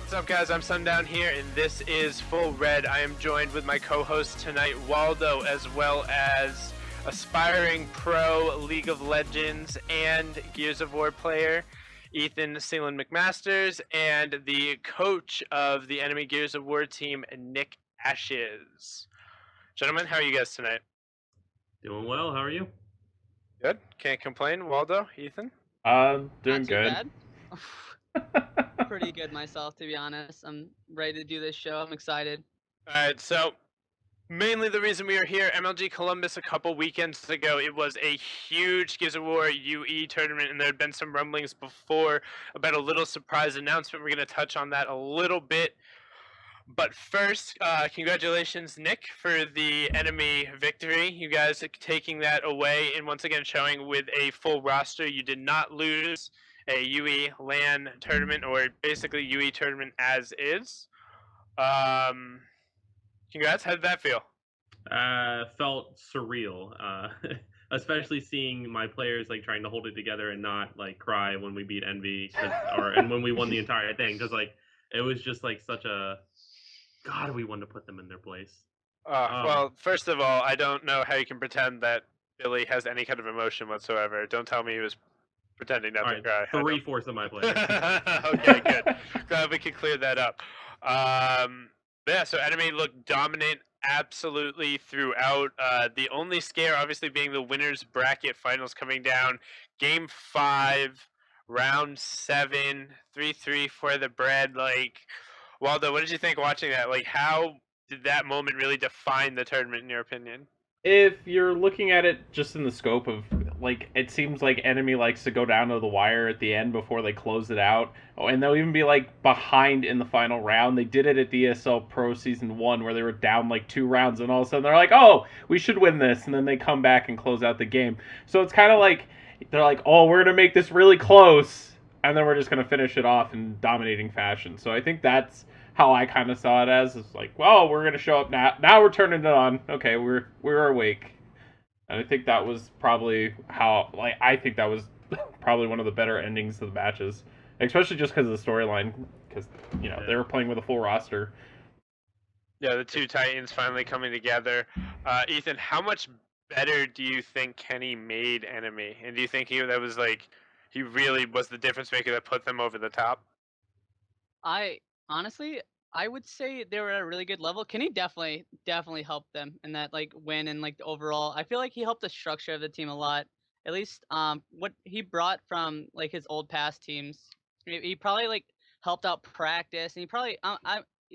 What's up, guys? I'm Sundown here, and this is Full Red. I am joined with my co-host tonight, Waldo, as well as aspiring pro League of Legends and Gears of War player, Ethan Celend McMasters, and the coach of the enemy Gears of War team, Nick Ashes. Gentlemen, how are you guys tonight? Doing well. How are you? Good. Can't complain. Waldo, Ethan? Doing Not too good. bad. Pretty good myself, to be honest. I'm ready to do this show. I'm excited. Alright, so mainly the reason we are here, MLG Columbus a couple weekends ago, it was a huge Gears of War UE tournament, and there had been some rumblings before about a little surprise announcement. We're going to touch on that a little bit. But first, congratulations, Nick, for the enemy victory. You guys are taking that away and once again showing with a full roster. You did not lose a UE LAN tournament, or basically UE tournament as is. Congrats. How did that feel? Felt surreal, especially seeing my players like trying to hold it together and not like cry when we beat Envy, and when we won the entire thing, because like it was just like such a God. We wanted to put them in their place. Well, first of all, I don't know how you can pretend that Billy has any kind of emotion whatsoever. Don't tell me he was pretending not to cry. Three-fourths of my players. Okay, good. Glad we could clear that up. Yeah, so enemy looked dominant absolutely throughout. The only scare, obviously, being the winners bracket finals coming down. Game 5, round 7, 3-3 for the bread. Like, Waldo, what did you think watching that? Like, how did that moment really define the tournament, in your opinion? If you're looking at it just in the scope of, like, it seems like enemy likes to go down to the wire at the end before they close it out. Oh, and they'll even be, like, behind in the final round. They did it at ESL Pro Season 1 where they were down, like, 2 rounds, and all of a sudden they're like, oh, we should win this, and then they come back and close out the game. So it's kind of like, they're like, oh, we're going to make this really close, and then we're just going to finish it off in dominating fashion. So I think that's how I kind of saw it as. It's like, well, we're gonna show up now. Now we're turning it on. Okay, we're awake. And I think that was probably how, like, I think that was probably one of the better endings of the matches, especially just because of the storyline. Because they were playing with a full roster. Yeah, the two Titans finally coming together. Ethan, how much better do you think Kenny made enemy? And do you think he really was the difference maker that put them over the top? Honestly, I would say they were at a really good level. Kenny definitely helped them in that like win and like the overall. I feel like he helped the structure of the team a lot. At least what he brought from like his old past teams. He probably like helped out practice, and he probably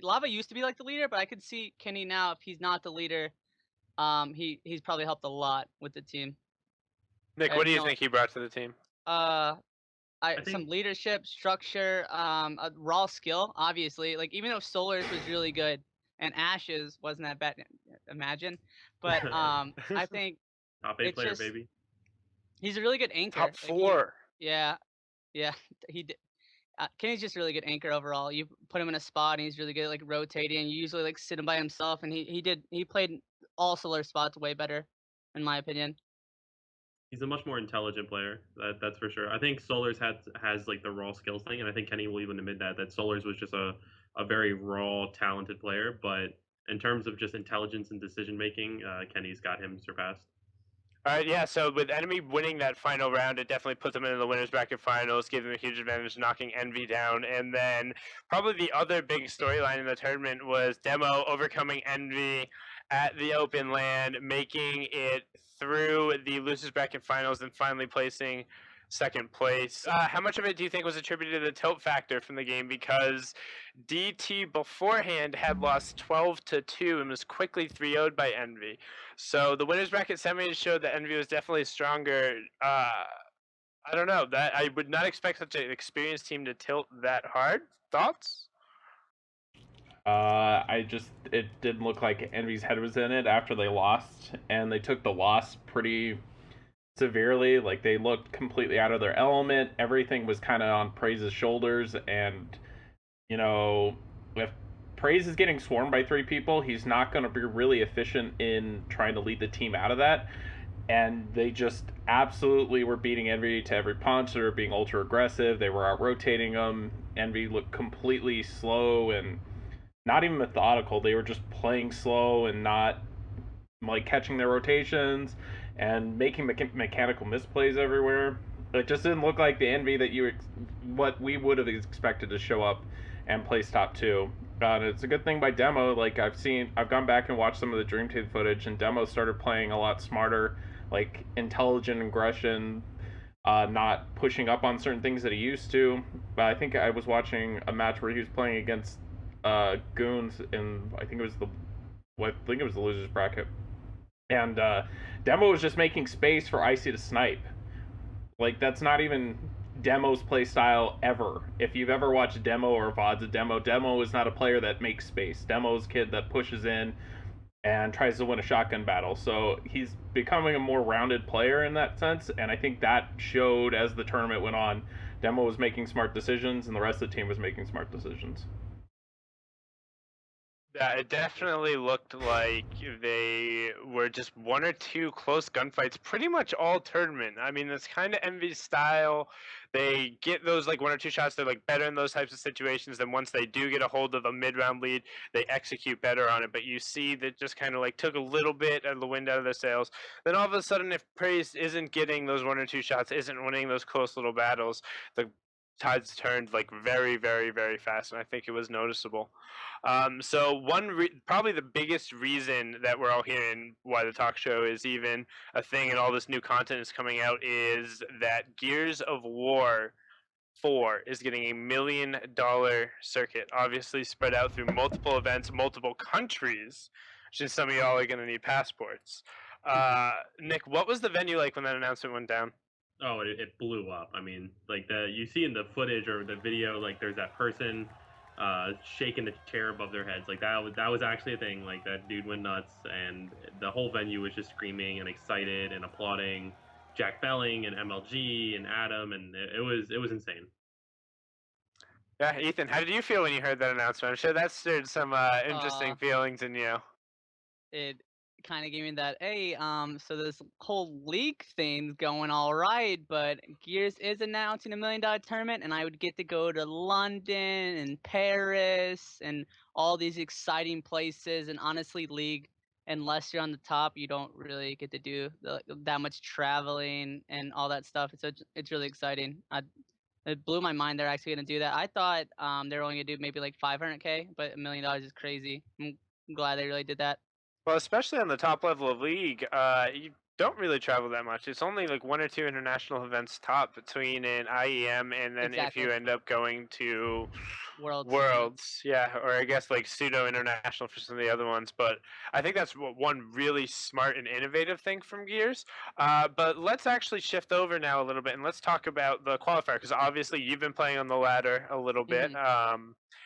Lava used to be like the leader, but I could see Kenny now, if he's not the leader, he's probably helped a lot with the team. Nick, what do you think he brought to the team? I think some leadership, structure, a raw skill, obviously. Like, even though Solars was really good and Ashes wasn't that bad, imagine. But I think top 8 player, baby. He's a really good anchor. Top 4. Yeah, he did. Kenny's just a really good anchor overall. You put him in a spot, and he's really good at like rotating. You usually like sit him by himself, and he played all Solar spots way better, in my opinion. He's a much more intelligent player, that's for sure. I think Solars has like the raw skills thing, and I think Kenny will even admit that Solars was just a very raw, talented player. But in terms of just intelligence and decision making, Kenny's got him surpassed. All right, yeah. So with enemy winning that final round, it definitely put them in the winners bracket finals, gave them a huge advantage, knocking Envy down. And then probably the other big storyline in the tournament was Demo overcoming Envy at the open land, making it through the losers bracket finals, and finally placing second place. How much of it do you think was attributed to the tilt factor from the game? Because DT beforehand had lost 12-2 and was quickly 3-0'd by Envy. So the winners bracket semis showed that Envy was definitely stronger. I don't know. That I would not expect such an experienced team to tilt that hard. Thoughts? It didn't look like Envy's head was in it after they lost, and they took the loss pretty severely. Like, they looked completely out of their element. Everything was kind of on Praise's shoulders, and if Praise is getting swarmed by 3 people, he's not going to be really efficient in trying to lead the team out of that. And they just absolutely were beating Envy to every punch. They were being ultra aggressive. They were out rotating them. Envy looked completely slow and not even methodical. They were just playing slow and not like catching their rotations and making mechanical misplays everywhere. It just didn't look like the Envy that what we would have expected to show up and place top two. And it's a good thing by Demo. Like I've gone back and watched some of the Dream Team footage, and Demo started playing a lot smarter, like intelligent aggression, not pushing up on certain things that he used to. But I think I was watching a match where he was playing against Goons, and I think it was the losers bracket, and Demo was just making space for Icy to snipe. Like that's not even Demo's play style ever. If you've ever watched Demo or VODs of Demo, Demo is not a player that makes space. Demo's a kid that pushes in and tries to win a shotgun battle. So he's becoming a more rounded player in that sense, and I think that showed as the tournament went on. Demo was making smart decisions, and the rest of the team was making smart decisions. Yeah, it definitely looked like they were just one or two close gunfights pretty much all tournament. I mean, that's kind of Envy's style. They get those like one or two shots. They're like better in those types of situations. Then once they do get a hold of a mid-round lead, they execute better on it. But you see that just kind of like took a little bit of the wind out of their sails. Then all of a sudden, if Praise isn't getting those one or two shots, isn't winning those close little battles, the tides turned like very, very, very fast, and I think it was noticeable. So probably the biggest reason that we're all here and why the talk show is even a thing and all this new content is coming out is that Gears of War 4 is getting $1 million circuit, obviously spread out through multiple events, multiple countries, since some of y'all are going to need passports. Nick, what was the venue like when that announcement went down? Oh, it blew up. I mean, like you see in the footage or the video, like there's that person shaking the chair above their heads. Like that was actually a thing. Like that dude went nuts, and the whole venue was just screaming and excited and applauding Jack Belling and MLG and Adam, and it was insane. Yeah, Ethan, how did you feel when you heard that announcement? I'm sure that stirred some interesting feelings in you. It kind of gave me that, hey, so this whole league thing's going all right, but Gears is announcing $1 million tournament, and I would get to go to London and Paris and all these exciting places. And honestly, League, unless you're on the top, you don't really get to do that much traveling and all that stuff. It's really exciting. It blew my mind they're actually gonna do that. I thought they were only gonna do maybe like 500K, but $1 million is crazy. I'm glad they really did that. Well, especially on the top level of league, you don't really travel that much. It's only like one or two international events top between an IEM and then Exactly. if you end up going to Worlds. yeah, or I guess like pseudo international for some of the other ones. But I think that's one really smart and innovative thing from Gears. But let's actually shift over now a little bit and let's talk about the qualifier because obviously you've been playing on the ladder a little bit.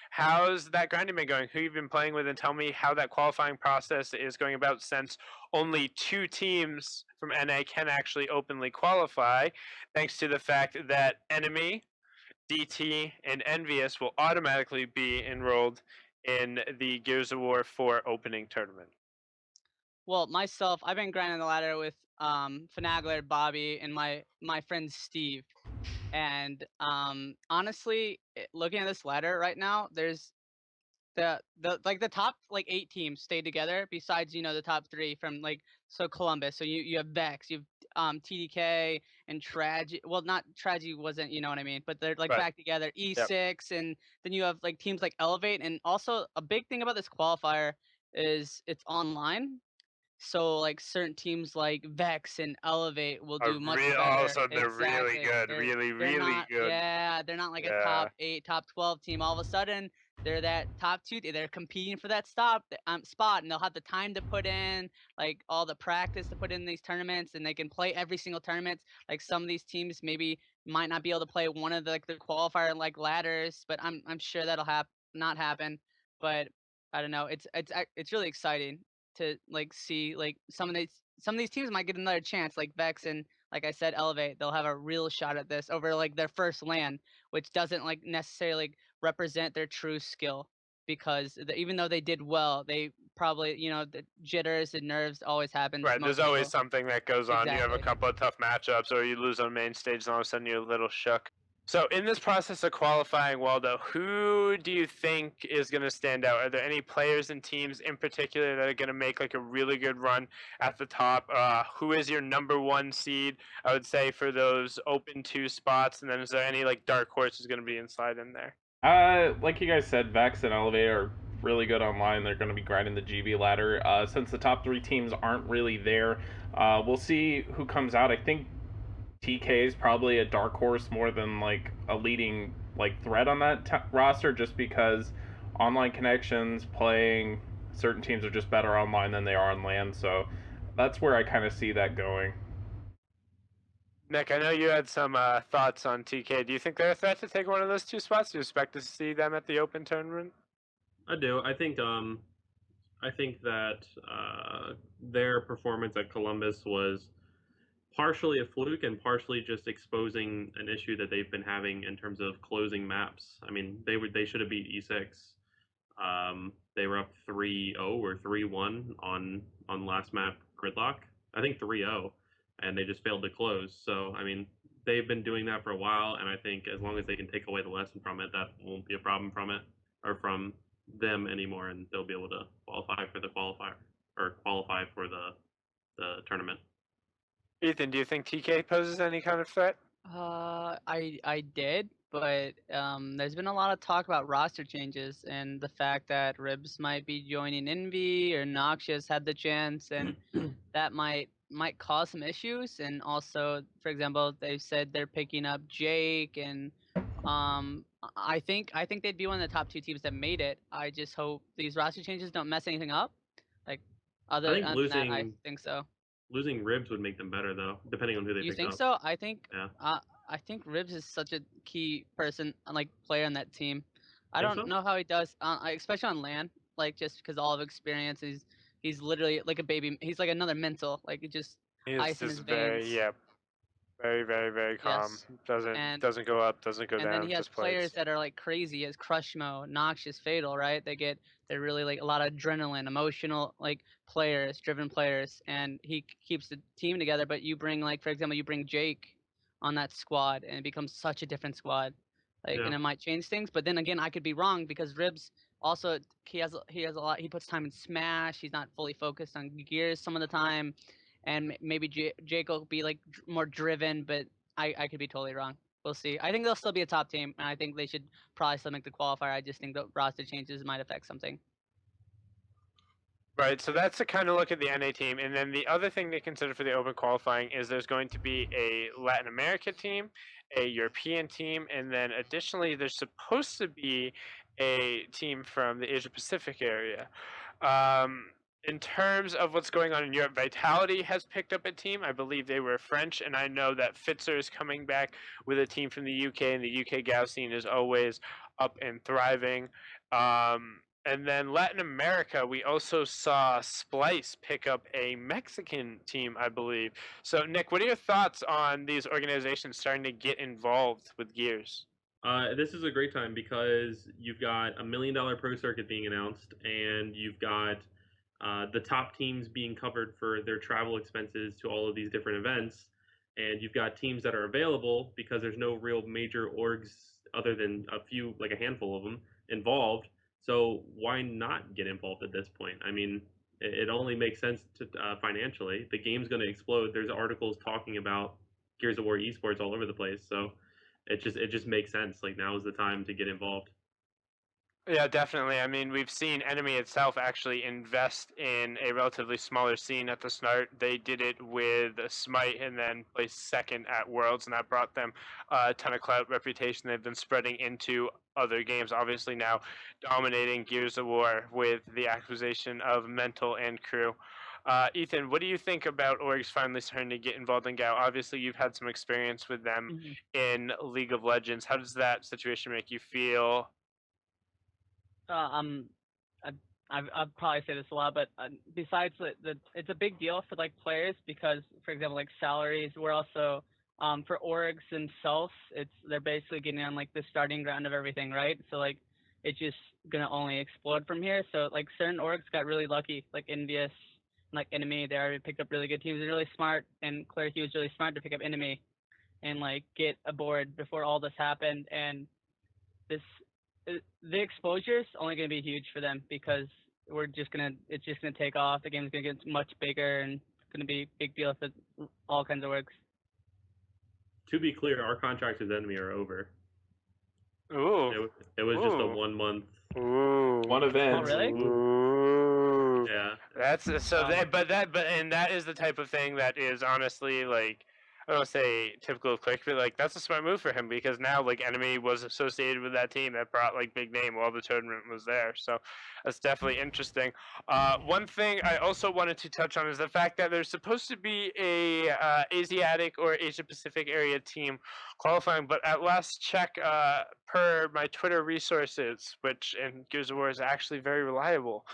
How's that grinding been going? Who you've been playing with, and tell me how that qualifying process is going about since only 2 teams from NA can actually openly qualify, thanks to the fact that Enemy, DT, and Envious will automatically be enrolled in the Gears of War 4 opening tournament. Well, myself, I've been grinding the ladder with Finagler, Bobby, and my friend Steve. And honestly, looking at this ladder right now, there's the top like 8 teams stayed together besides the top 3 from Columbus. So you have Vex, you have TDK and Tragedy. Well, not Tragedy wasn't, you know what I mean, but they're Right. back together. E6 and then you have teams like Elevate, and also a big thing about this qualifier is it's online. So certain teams like Vex and Elevate will do much better. Also, they're really Exactly. good, They're really not, good. Yeah, they're not like a top 8, top 12 team. All of a sudden, they're that top 2. They're competing for that spot, and they'll have the time to put in all the practice to put in these tournaments, and they can play every single tournament. Like some of these teams maybe might not be able to play one of the qualifier ladders, but I'm sure that'll not happen. But I don't know. It's really exciting to see some of these teams might get another chance, like Vex and like I said, Elevate. They'll have a real shot at this over their first LAN, which doesn't necessarily represent their true skill, because even though they did well, they probably the jitters and nerves always happen. Right, there's people. always something that goes on. You have a Exactly. couple of tough matchups, or you lose on main stage, and all of a sudden you're a little shook. So in this process of qualifying, Waldo, who do you think is going to stand out? Are there any players and teams in particular that are going to make like a really good run at the top? Who is your number one seed? I would say for those open two spots, and then is there any like dark horses going to be inside in there? Like you guys said, Vex and Elevator are really good online. They're going to be grinding the GB ladder. Since the top three teams aren't really there, we'll see who comes out. I think TK is probably a dark horse more than like a leading like threat on that roster, just because online connections, playing certain teams are just better online than they are on land. So that's where I kind of see that going. Nick, I know you had some thoughts on TK. Do you think they're a threat to take one of those two spots? Do you expect to see them at the Open tournament? I do. I think that their performance at Columbus was partially a fluke and partially just exposing an issue that they've been having in terms of closing maps. I mean, they should have beat E6. They were up 3-0 or 3-1 on last map Gridlock. I think 3-0, and they just failed to close. So I mean, they've been doing that for a while, and I think as long as they can take away the lesson from it, that won't be a problem from it or from them anymore, and they'll be able to qualify for the qualifier or qualify for the tournament. Ethan, do you think TK poses any kind of threat? I did, but there's been a lot of talk about roster changes and the fact that Ribs might be joining Envy or Noxious had the chance, and that might cause some issues. And also, for example, they said they're picking up Jake, and I think they'd be one of the top two teams that made it. I just hope these roster changes don't mess anything up. Like I think other than that, I think so. Losing Ribs would make them better though, depending on who they You pick think up. so? I think Yeah. I think Ribs is such a key person, like player on that team. I Think don't so? know how he does, especially on land. Like just because all of experience, he's literally like a baby. He's like another mental. Like he just He's ice in his just very, veins. yeah, very, very, very calm. Yes, Doesn't and doesn't go up, doesn't go and then down. he has Just players plays. that are like crazy as Crushmo, Noxious, Fatal, right? They're really like a lot of adrenaline, emotional like players, driven players, and he keeps the team together. But you bring like, for example, you bring Jake on that squad, and it becomes such a different squad. Like, Yeah. and it might change things. But then again, I could be wrong because Ribs also he has a lot. He puts time in Smash. He's not fully focused on gears some of the time, and maybe Jake will be like more driven. But I could be totally wrong. We'll see. I think they'll still be a top team, and I think they should probably still make the qualifier. I just think the roster changes might affect something. Right, so that's a kind of look at the NA team, and then the other thing they consider for the open qualifying is there's going to be a Latin America team, a European team, and then additionally there's supposed to be a team from the Asia Pacific area. Um, in terms of what's going on in Europe, Vitality has picked up a team. I believe they were French, and I know that Fitzer is coming back with a team from the UK, and the UK Gal scene is always up and thriving. And then Latin America, we also saw Splice pick up a Mexican team, I believe. So, Nick, what are your thoughts on these organizations starting to get involved with Gears? This is a great time because you've got $1 million pro circuit being announced, and you've got the top teams being covered for their travel expenses to all of these different events, and you've got teams that are available because there's no real major orgs other than a few, like a handful of them, involved. So why not get involved at this point? I mean, it only makes sense to financially. The game's going to explode. There's articles talking about Gears of War esports all over the place, so it just makes sense. Like now is the time to get involved. Yeah, definitely. I mean, we've seen Enemy itself actually invest in a relatively smaller scene at the start. They did it with Smite and then placed second at Worlds, and that brought them a ton of clout reputation. They've been spreading into other games, obviously now dominating Gears of War with the acquisition of Mental and Crew. Ethan, what do you think about orgs finally starting to get involved in GAO? Obviously, you've had some experience with them in League of Legends. How does that situation make you feel? Um, I've probably say this a lot, but besides it's a big deal for like players because, for example, like salaries. We're also for orgs themselves, they're basically getting on like the starting ground of everything, right? So like it's just gonna only explode from here. So like certain orgs got really lucky, like Envious, like Enemy. They already picked up really good teams. They're really smart, and Claire Hughes really smart to pick up Enemy. and like get aboard before all this happened. And this the exposure is only going to be huge for them because it's just gonna take off. The game's gonna get much bigger and it's gonna be a big deal for all kinds of works. To be clear, our contracts with Enemy are over. Ooh. It was just a Ooh. 1 month. Ooh. One event. Oh, really? Ooh. Yeah. That's so that is the type of thing that is honestly like, I don't want to say typical of Click, but like that's a smart move for him because now like Enemy was associated with that team that brought like big name while the tournament was there. So that's definitely interesting. One thing I also wanted to touch on is the fact that there's supposed to be a Asiatic or Asia Pacific area team qualifying, but at last check, per my Twitter resources, which in Gears of War is actually very reliable,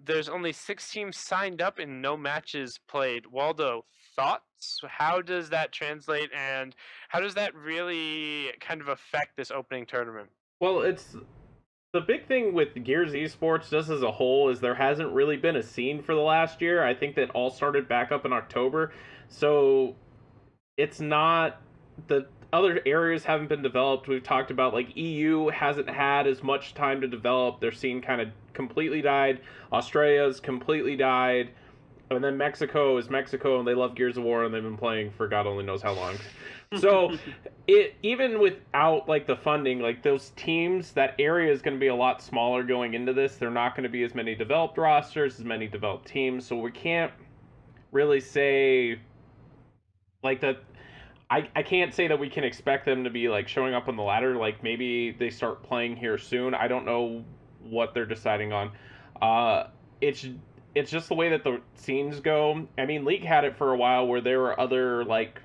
there's only 6 teams signed up and no matches played. Waldo, thoughts? How does that translate, and how does that really kind of affect this opening tournament? Well, it's the big thing with Gears Esports just as a whole is there hasn't really been a scene for the last year. I think that all started back up in October. So it's not, the other areas haven't been developed. We've talked about like EU hasn't had as much time to develop. Their scene kind of completely died. Australia's completely died. And then Mexico is Mexico, and they love Gears of War, and they've been playing for God only knows how long. So, it even without like the funding, like those teams, that area is going to be a lot smaller going into this. They're not going to be as many developed rosters, as many developed teams. So we can't really say like that. I can't say that we can expect them to be like showing up on the ladder. Like maybe they start playing here soon. I don't know what they're deciding on. It's just the way that the scenes go. I mean, League had it for a while where there were other like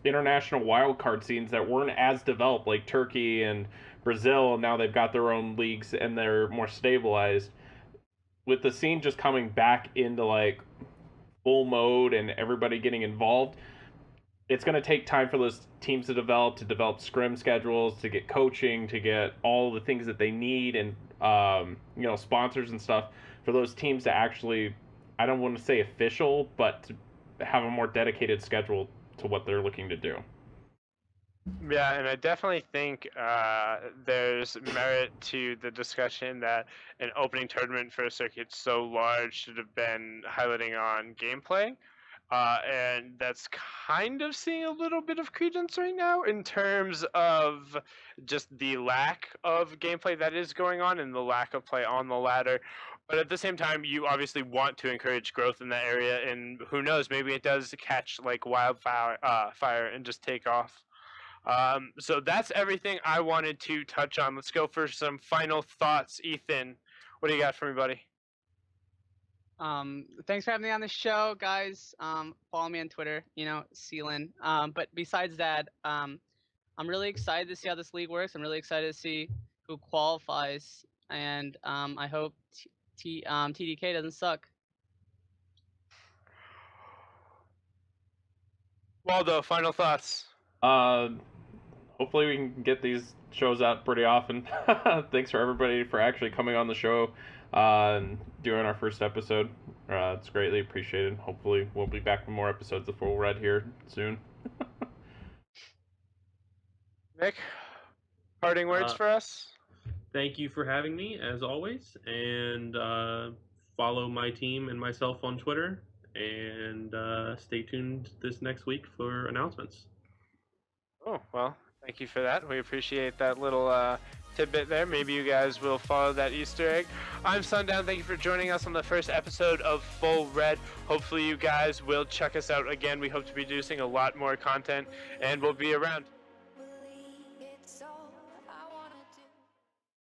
international wildcard scenes that weren't as developed, like Turkey and Brazil. And now they've got their own leagues and they're more stabilized. With the scene just coming back into like full mode and everybody getting involved, it's going to take time for those teams to develop scrim schedules, to get coaching, to get all the things that they need, and sponsors and stuff for those teams to actually, I don't want to say official, but to have a more dedicated schedule to what they're looking to do. Yeah, and I definitely think there's merit to the discussion that an opening tournament for a circuit so large should have been highlighting on gameplay. And that's kind of seeing a little bit of credence right now in terms of just the lack of gameplay that is going on and the lack of play on the ladder. But at the same time, you obviously want to encourage growth in that area, and who knows, maybe it does catch like wildfire fire and just take off. So that's everything I wanted to touch on. Let's go for some final thoughts. Ethan, what do you got for me, buddy? Thanks for having me on the show, guys. Follow me on Twitter, Celend. But besides that, I'm really excited to see how this league works. I'm really excited to see who qualifies, and I hope TDK doesn't suck. Waldo, final thoughts. Hopefully we can get these shows out pretty often. Thanks for everybody for actually coming on the show and doing our first episode. It's greatly appreciated. Hopefully we'll be back with more episodes of Full Red here soon. Nick, parting words for us? Thank you for having me, as always, and follow my team and myself on Twitter, and stay tuned this next week for announcements. Oh, well, thank you for that. We appreciate that little tidbit there. Maybe you guys will follow that Easter egg. I'm Sundown. Thank you for joining us on the first episode of Full Red. Hopefully you guys will check us out again. We hope to be producing a lot more content, and we'll be around.